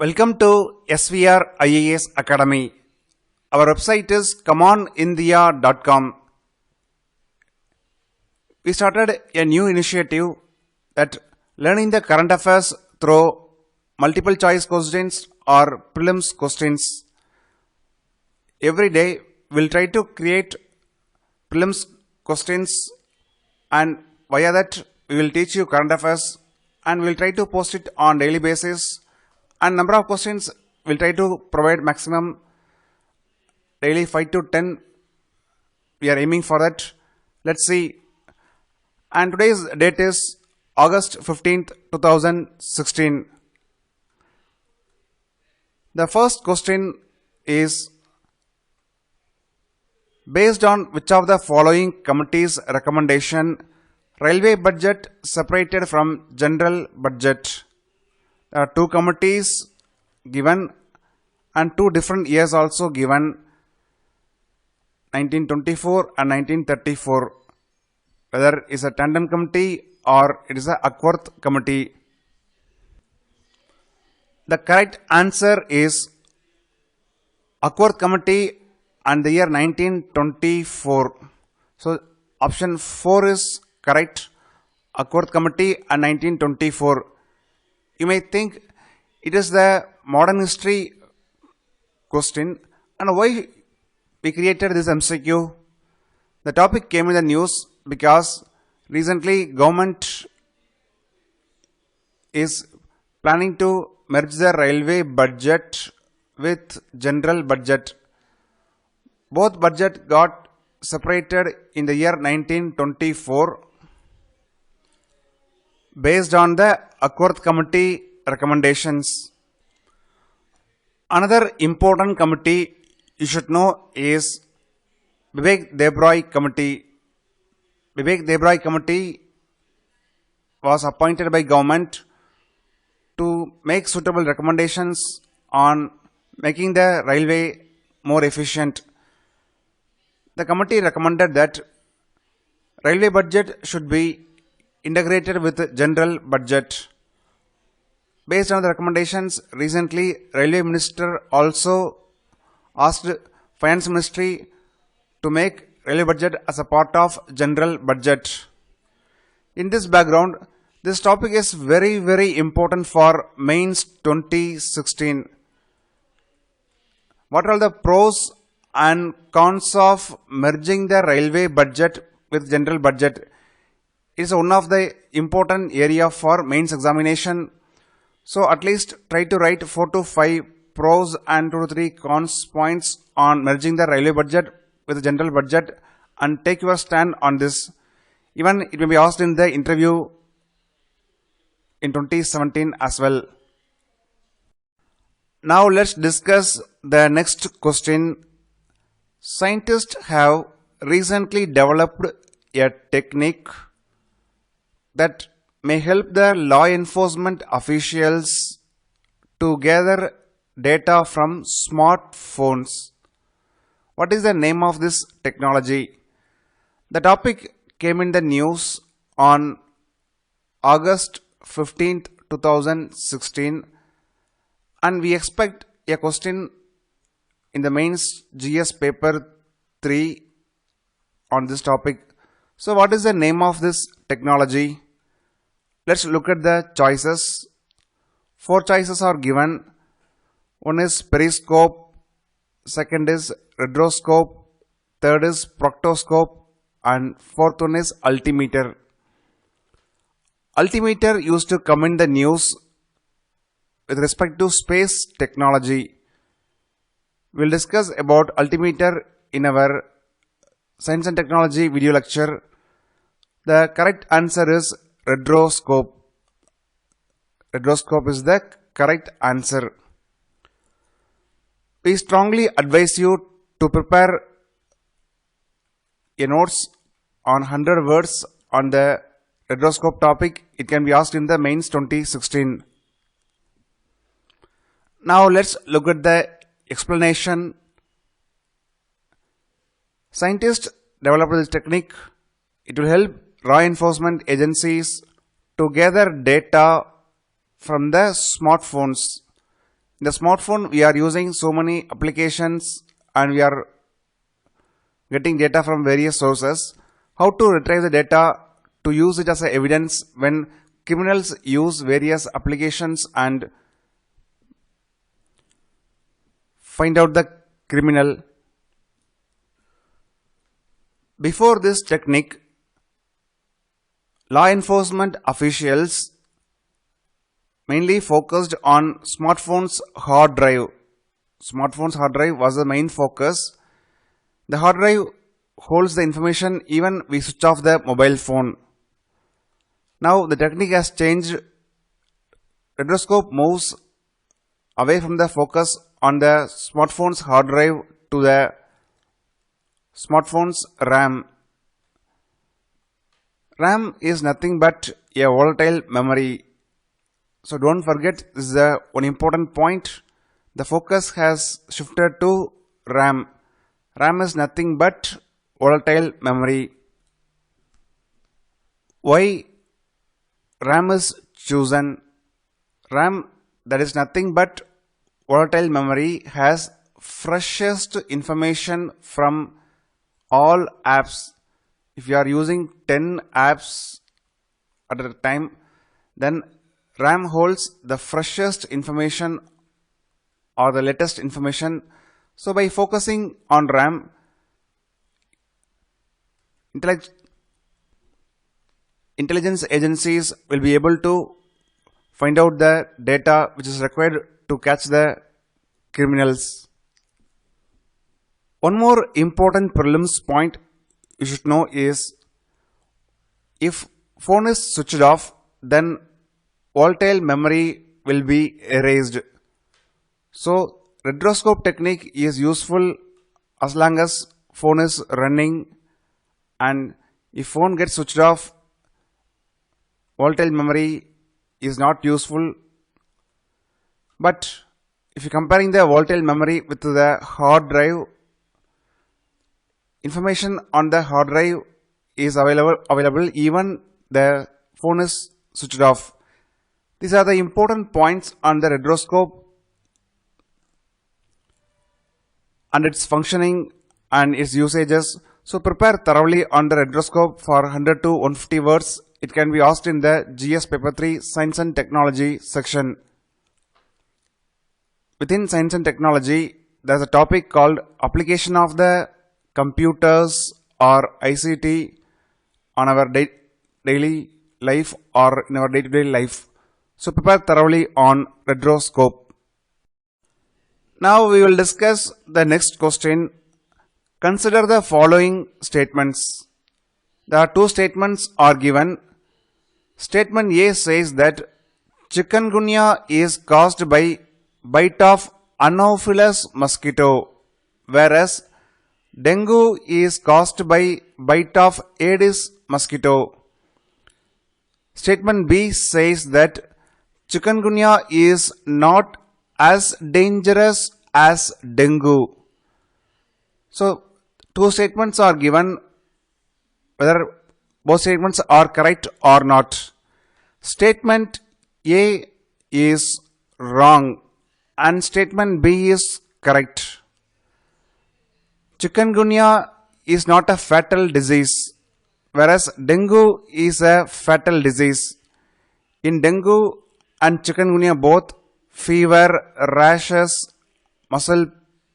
Welcome to SVR IAS Academy. Our website is commandindia.com. We started a new initiative that learning the current affairs through multiple choice questions or prelims questions. Every day we'll try to create prelims questions, and via that we will teach you current affairs and we'll try to post it on daily basis. And number of questions we'll try to provide maximum daily 5 to 10. We are aiming for that. Let's see. And today's date is August 15th, 2016. The first question is, based on which of the following committee's recommendation railway budget separated from general budget? There are two committees given and two different years also given, 1924 and 1934. Whether it is a tandem committee or it is a Ackworth committee. The correct answer is Ackworth committee and the year 1924. So option 4 is correct, Ackworth committee and 1924. You may think it is the modern history question, and why we created this MCQ. The topic came in the news because recently government is planning to merge the railway budget with general budget. Both budget got separated in the year 1924 based on the Ackworth committee recommendations. Another important committee you should know is Vivek Debroy committee. Vivek Debroy committee was appointed by government to make suitable recommendations on making the railway more efficient. The committee recommended that railway budget should be integrated with general budget. Based on the recommendations, recently Railway Minister also asked Finance Ministry to make railway budget as a part of general budget. In this background, this topic is very important for Mains 2016. What are the pros and cons of merging the railway budget with general budget? It is one of the important area for mains examination. So at least try to write 4 to 5 pros and 2 to 3 cons points on merging the railway budget with the general budget and take your stand on this. Even it may be asked in the interview in 2017 as well. Now let's discuss the next question. Scientists have recently developed a technique that may help the law enforcement officials to gather data from smartphones. What is the name of this technology? The topic came in the news on August 15th, 2016, and we expect a question in the mains GS paper 3 on this topic. So what is the name of this technology? Let's look at the choices. 4 choices are given. One is periscope, second is redroscope, third is proctoscope, and fourth one is altimeter. Altimeter used to come in the news with respect to space technology. We'll discuss about altimeter in our Science and Technology video lecture. The correct answer is redroscope. Redroscope is the correct answer. We strongly advise you to prepare a notes on 100 words on the redroscope topic. It can be asked in the mains 2016. Now let's look at the explanation. Scientists developed this technique. It will help law enforcement agencies to gather data from the smartphones. In the smartphone, we are using so many applications and we are getting data from various sources. How to retrieve the data to use it as a evidence when criminals use various applications and find out the criminal. Before this technique, law enforcement officials mainly focused on smartphone's hard drive. Smartphone's hard drive was the main focus. The hard drive holds the information even we switch off the mobile phone. Now the technique has changed. Retroscope moves away from the focus on the smartphone's hard drive to the smartphone's RAM. RAM is nothing but a volatile memory. So don't forget, this is one important point. The focus has shifted to RAM. RAM is nothing but volatile memory. Why RAM is chosen? RAM, that is nothing but volatile memory, has freshest information from all apps. If you are using 10 apps at a time, then RAM holds the freshest information or the latest information. So by focusing on RAM, intelligence agencies will be able to find out the data which is required to catch the criminals. One more important prelims point you should know is, if phone is switched off, then volatile memory will be erased. So retroscope technique is useful as long as phone is running, and if phone gets switched off, volatile memory is not useful. But if you are comparing the volatile memory with the hard drive, information on the hard drive is available even the phone is switched off. These are the important points on the retroscope and its functioning and its usages. So prepare thoroughly on the retroscope for 100 to 150 words. It can be asked in the GS Paper 3 Science and Technology section. Within Science and Technology, there is a topic called Application of the Computers or ICT on our daily life or in our day-to-day life. So prepare thoroughly on retroscope. Now we will discuss the next question. Consider the following statements. There are two statements are given. Statement A says that Chikungunya is caused by bite of Anopheles mosquito, whereas Dengue is caused by bite of Aedes mosquito. Statement B says that Chikungunya is not as dangerous as dengue. So two statements are given, whether both statements are correct or not. Statement A is wrong and statement B is correct. Chikungunya is not a fatal disease, whereas dengue is a fatal disease. In dengue and chikungunya both, fever, rashes, muscle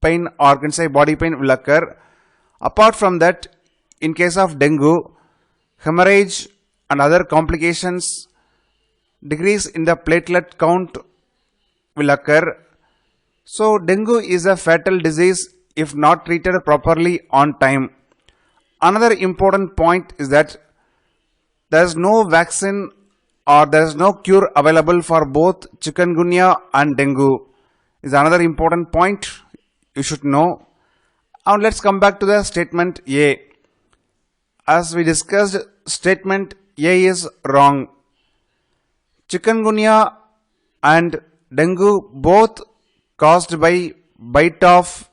pain or can say body pain will occur. Apart from that, in case of dengue, hemorrhage and other complications, decrease in the platelet count will occur. So dengue is a fatal disease if not treated properly on time. Another important point is that there is no vaccine or there is no cure available for both chikungunya and dengue. Is another important point you should know. Now let's come back to the statement A. As we discussed, statement A is wrong. Chikungunya and dengue both caused by bite of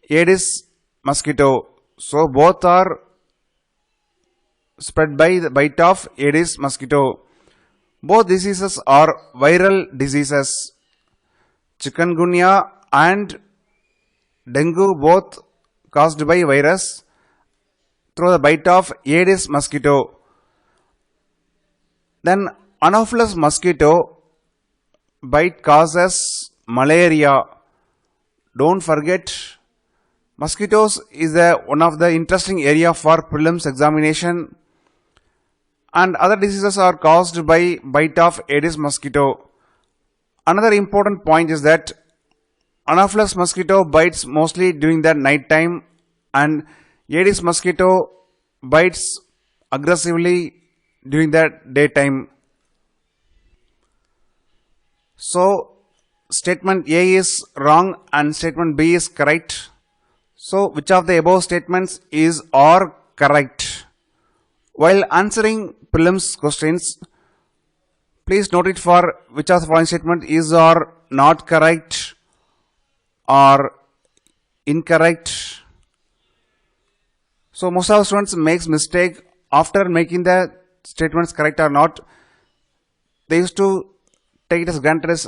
Aedes mosquito. So both are spread by the bite of Aedes mosquito. Both diseases are viral diseases. Chikungunya and dengue both caused by virus through the bite of Aedes mosquito. Then Anopheles mosquito bite causes malaria. Don't forget, mosquitoes is one of the interesting area for prelims examination, and other diseases are caused by bite of Aedes mosquito. Another important point is that Anopheles mosquito bites mostly during the night time, and Aedes mosquito bites aggressively during the daytime. So statement A is wrong and statement B is correct. So which of the above statements is or correct? While answering prelims questions, please note it for which of the following statement is or not correct or incorrect. So most of the students makes mistake after making the statements correct or not. They used to take it as granted as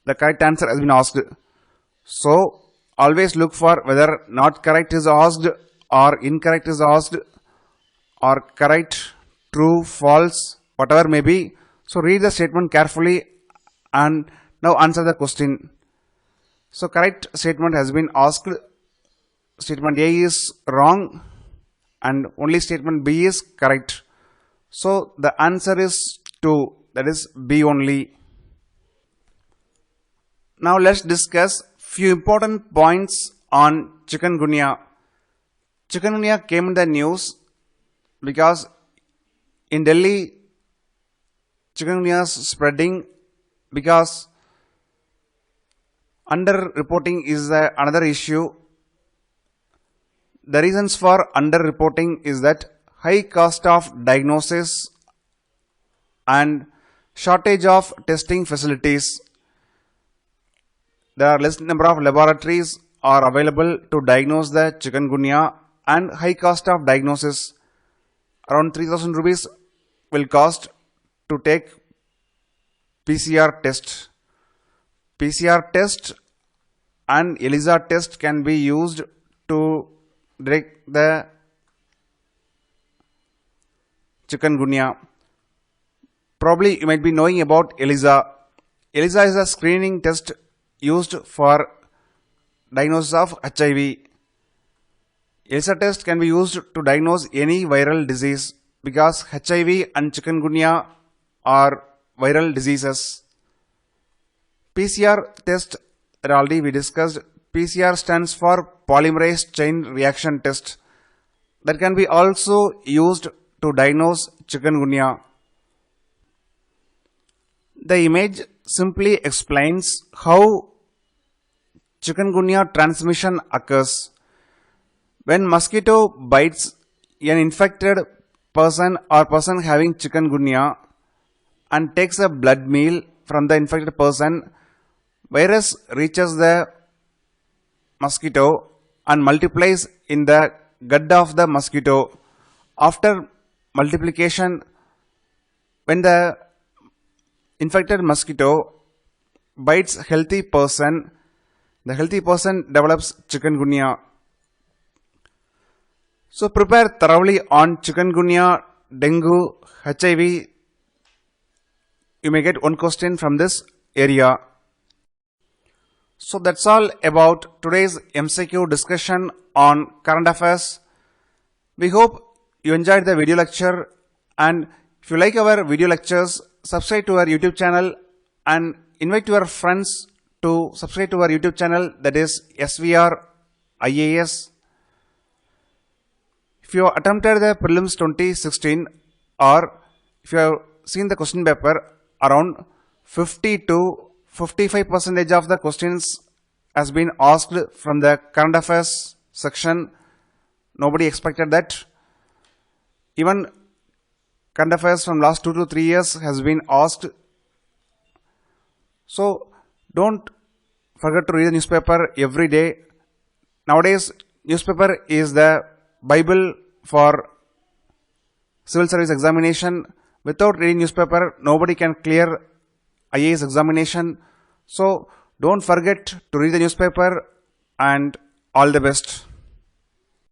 the correct answer has been asked. So always look for whether not correct is asked or incorrect is asked or correct, true, false, whatever may be. So read the statement carefully and now answer the question. So correct statement has been asked. Statement A is wrong and only statement B is correct. So the answer is 2, that is B only. Now let's discuss few important points on chikungunya. Chikungunya came in the news because in Delhi chikungunya is spreading because under-reporting is another issue. The reasons for under-reporting is that high cost of diagnosis and shortage of testing facilities. There are less number of laboratories are available to diagnose the chikungunya and high cost of diagnosis. Around 3,000 rupees will cost to take PCR test. PCR test and ELISA test can be used to detect the chikungunya. Probably you might be knowing about ELISA. ELISA is a screening test used for diagnosis of HIV. ELISA test can be used to diagnose any viral disease because HIV and chikungunya are viral diseases. PCR test that already we discussed. PCR stands for polymerase chain reaction test that can be also used to diagnose chikungunya. The image simply explains how chikungunya transmission occurs. When mosquito bites an infected person or person having chikungunya and takes a blood meal from the infected person, virus reaches the mosquito and multiplies in the gut of the mosquito. After multiplication, when the infected mosquito bites healthy person, the healthy person develops chikungunya. So prepare thoroughly on chikungunya, dengue, HIV. You may get one question from this area. So that's all about today's MCQ discussion on current affairs. We hope you enjoyed the video lecture, and if you like our video lectures, subscribe to our YouTube channel and invite your friends to subscribe to our YouTube channel, that is SVR IAS. If you attempted the Prelims 2016 or if you have seen the question paper, around 50 to 55% of the questions has been asked from the current affairs section. Nobody expected that. Even current affairs from last 2 to 3 years has been asked. So don't forget to read the newspaper every day. Nowadays, newspaper is the Bible for civil service examination. Without reading newspaper, nobody can clear IAS examination. So Don't forget to read the newspaper, and all the best.